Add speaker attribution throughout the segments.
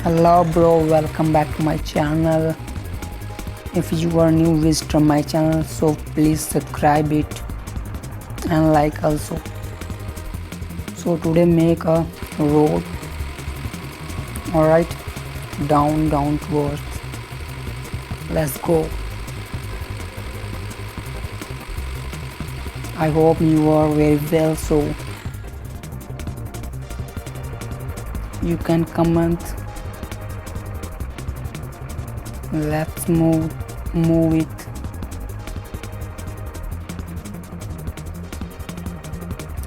Speaker 1: Hello bro, welcome back to my channel. If you are new visitor my channel, so please subscribe it and like also. So today make a road, alright, down to earth. Let's go. I hope you are very well, so you can comment. Let's move it.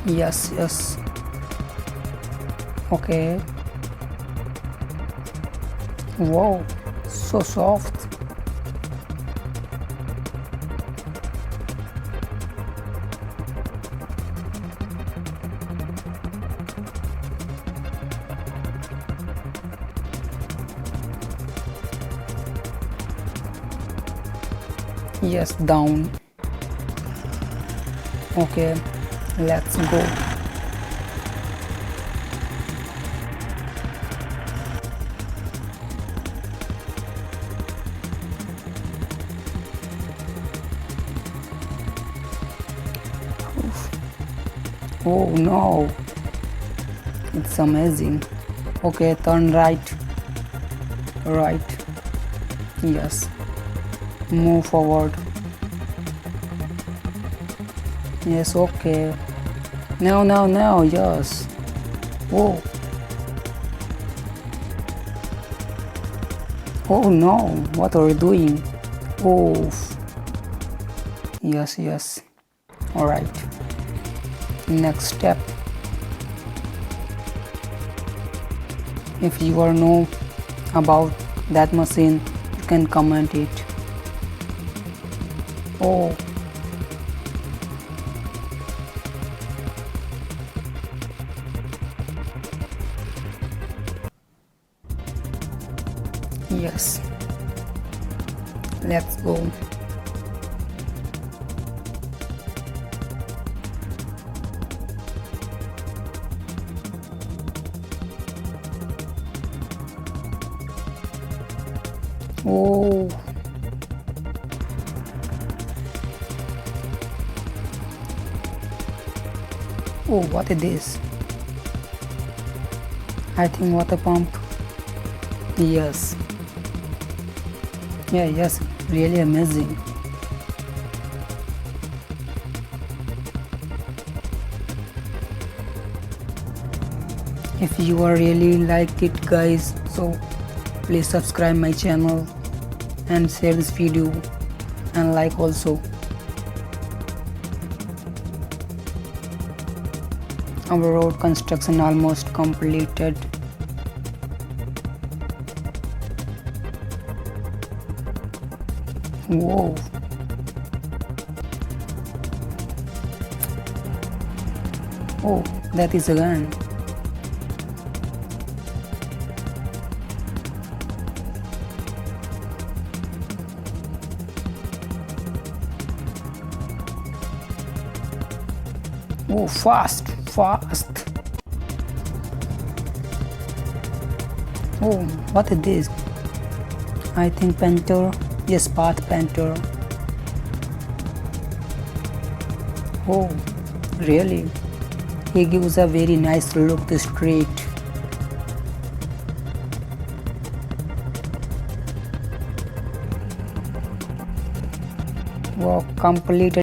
Speaker 1: Yes. Okay. Wow, so soft. Yes, down. Okay, let's go. Oh no, it's amazing. Okay, turn right. Yes, move forward. Yes, okay. Now, yes. Oh. Oh no, what are you doing? Oh. Yes. Alright. Next step. If you are know about that machine, you can comment it. Oh. Yes. Let's go. Oh. Oh, what is this? I think water pump. Yes. Yes, really amazing. If you are really liked it guys, so please subscribe my channel and share this video and like also. Our road construction almost completed. Whoa. Oh, that is a gun. Oh, fast. Oh, what is this? I think Panther. Yes, Path Panther. Oh, really? He gives a very nice look to street. Wow, completed.